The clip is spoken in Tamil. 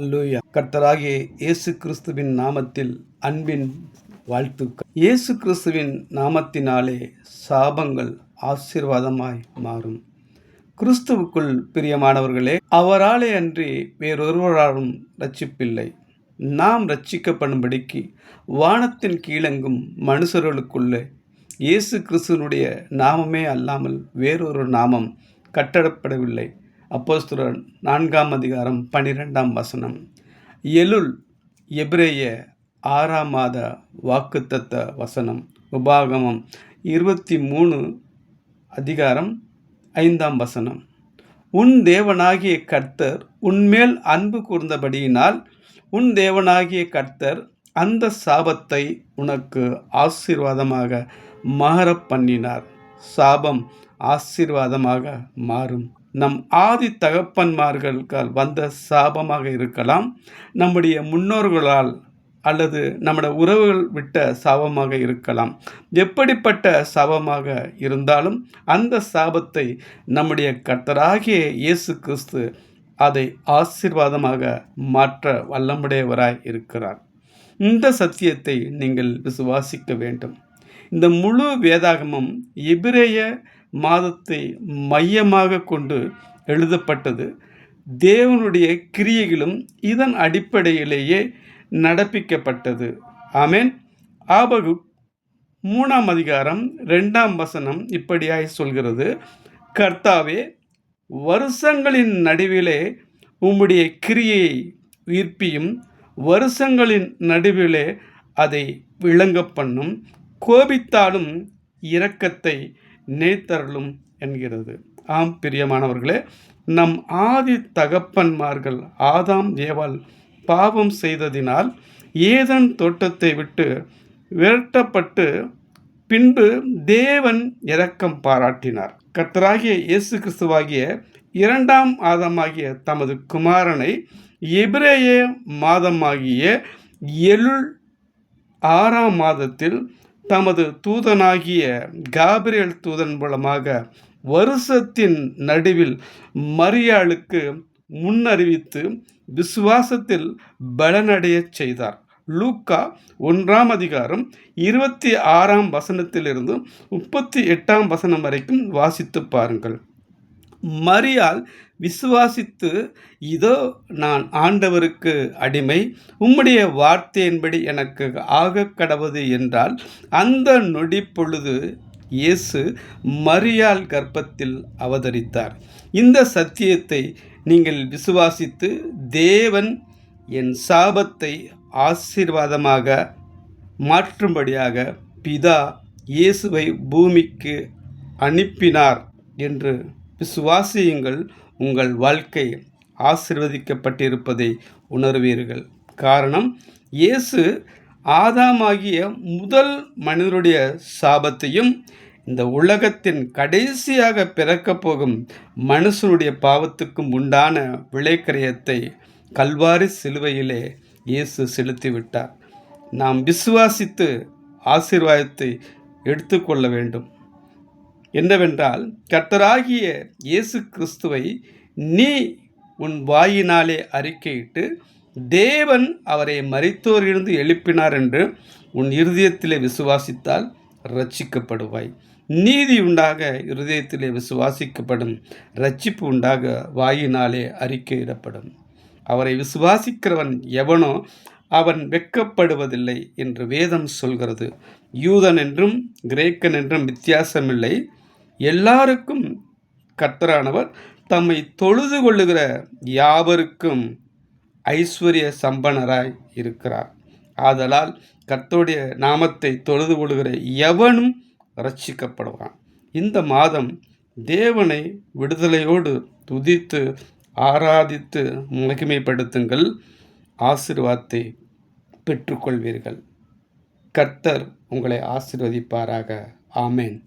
அல்லேலூயா. கர்த்தராகிய இயேசு கிறிஸ்துவின் நாமத்தில் அன்பின் வாழ்த்துக்கள். இயேசு கிறிஸ்துவின் நாமத்தினாலே சாபங்கள் ஆசீர்வாதமாய் மாறும். கிறிஸ்துவுக்குள் பிரியமானவர்களே, அவராலே அன்றி வேறொருவராலும் இரட்சிப்பில்லை. நாம் இரட்சிக்கப்படும்படிக்கு வானத்தின் கீழெங்கும் மனுஷர்களுக்குள்ளே இயேசு கிறிஸ்துவனுடைய நாமமே அல்லாமல் வேறொரு நாமம் கட்டப்படவில்லை. அப்போஸ்தலர் 4 அதிகாரம் 12 எலுல் எபிரேய 6 மாத வாக்குத்தத்த வசனம். உபாகமம் 23 அதிகாரம் 5 உன் தேவனாகிய கர்த்தர் உன்மேல் அன்பு கூர்ந்தபடியினால் உன் தேவனாகிய கர்த்தர் அந்த சாபத்தை உனக்கு ஆசீர்வாதமாக மாறப் பண்ணினார். சாபம் ஆசீர்வாதமாக மாறும். நம் ஆதி தகப்பன்மார்களால் வந்த சாபமாக இருக்கலாம், நம்முடைய முன்னோர்களால் அல்லது நம்முடைய உறவுகள் விட்ட சாபமாக இருக்கலாம். எப்படிப்பட்ட சாபமாக இருந்தாலும் அந்த சாபத்தை நம்முடைய கர்த்தராகிய இயேசு கிறிஸ்து அதை ஆசீர்வாதமாக மாற்ற வல்லமுடையவராய் இருக்கிறார். இந்த சத்தியத்தை நீங்கள் விசுவாசிக்க வேண்டும். இந்த முழு வேதாகமும் எபிரேய மாதத்தை மையமாக கொண்டு எழுதப்பட்டது. தேவனுடைய கிரியைகளும் இதன் அடிப்படையிலேயே நடப்பிக்கப்பட்டது. ஆமென். ஆபகுக் 3 அதிகாரம் 2 இப்படியாய் சொல்கிறது, கர்த்தாவே, வருஷங்களின் நடுவிலே உம்முடைய கிரியையை உயிர்ப்பியும், வருஷங்களின் நடுவிலே அதை விளங்க பண்ணும், கோபித்தாலும் இரக்கத்தை நேத்தரலும் என்கிறது. ஆம் பிரியமானவர்களே, நம் ஆதி தகப்பன்மார்கள் ஆதாம் ஏவாள் பாவம் செய்ததினால் ஏதேன் தோட்டத்தை விட்டு விரட்டப்பட்டு பின்பு தேவன் இரக்கம் பாராட்டினார். கர்த்தராகிய இயேசு கிறிஸ்துவாகிய 2 ஆதாமாகிய தமது குமாரனை எபிரேய மாதமாகிய எலுல் 6 மாதத்தில் தமது தூதனாகிய காபிரியேல் தூதன் மூலமாக வருஷத்தின் நடுவில் மரியாளுக்கு முன்னறிவித்து விசுவாசத்தில் பலனடையச் செய்தார். லூக்கா 1 அதிகாரம் 26 38 வரைக்கும் வாசித்து பாருங்கள். மரியாள் விசுவாசித்து, இதோ நான் ஆண்டவருக்கு அடிமை, உம்முடைய வார்த்தையின்படி எனக்கு ஆகக் கடவது என்றால், அந்த நொடி பொழுது இயேசு மரியாள் கர்ப்பத்தில் அவதரித்தார். இந்த சத்தியத்தை நீங்கள் விசுவாசித்து, தேவன் என் சாபத்தை ஆசீர்வாதமாக மாற்றும்படியாக பிதா இயேசுவை பூமிக்கு அனுப்பினார் என்று விசுவாசியுங்கள். உங்கள் வாழ்க்கை ஆசீர்வதிக்கப்பட்டிருப்பதை உணர்வீர்கள். காரணம், இயேசு ஆதாமாகிய முதல் மனிதனுடைய சாபத்தையும் இந்த உலகத்தின் கடைசியாக பிறக்கப் போகும் மனுஷனுடைய பாவத்துக்கும் உண்டான விலைக்கிரயத்தை கல்வாரி சிலுவையிலே இயேசு செலுத்திவிட்டார். நாம் விசுவாசித்து ஆசீர்வாதத்தை எடுத்துக்கொள்ள வேண்டும். என்னவென்றால், கர்த்தராகிய இயேசு கிறிஸ்துவை நீ உன் வாயினாலே அறிக்கையிட்டு தேவன் அவரை மரித்தோரிலிருந்து எழுப்பினார் என்று உன் இருதயத்திலே விசுவாசித்தால் இரட்சிக்கப்படுவாய். நீதி உண்டாக இருதயத்திலே விசுவாசிக்கப்படும், இரட்சிப்பு உண்டாக வாயினாலே அறிக்கையிடப்படும். அவரை விசுவாசிக்கிறவன் எவனோ அவன் வெட்கப்படுவதில்லை என்று வேதம் சொல்கிறது. யூதன் என்றும் கிரேக்கன் என்றும் வித்தியாசமில்லை, எல்லாருக்கும் கர்த்தரானவர் தம்மை தொழுது கொள்ளுகிற யாவருக்கும் ஐஸ்வர்ய சம்பனராய் இருக்கிறார். ஆதலால் கர்த்தருடைய நாமத்தை தொழுது கொள்ளுகிற எவனும் இரட்சிக்கப்படுவான். இந்த மாதம் தேவனை விடுதலையோடு துதித்து ஆராதித்து மகிமைப்படுத்துங்கள். ஆசீர்வாதத்தை பெற்றுக்கொள்வீர்கள். கர்த்தர் உங்களை ஆசீர்வதிப்பாராக. ஆமேன்.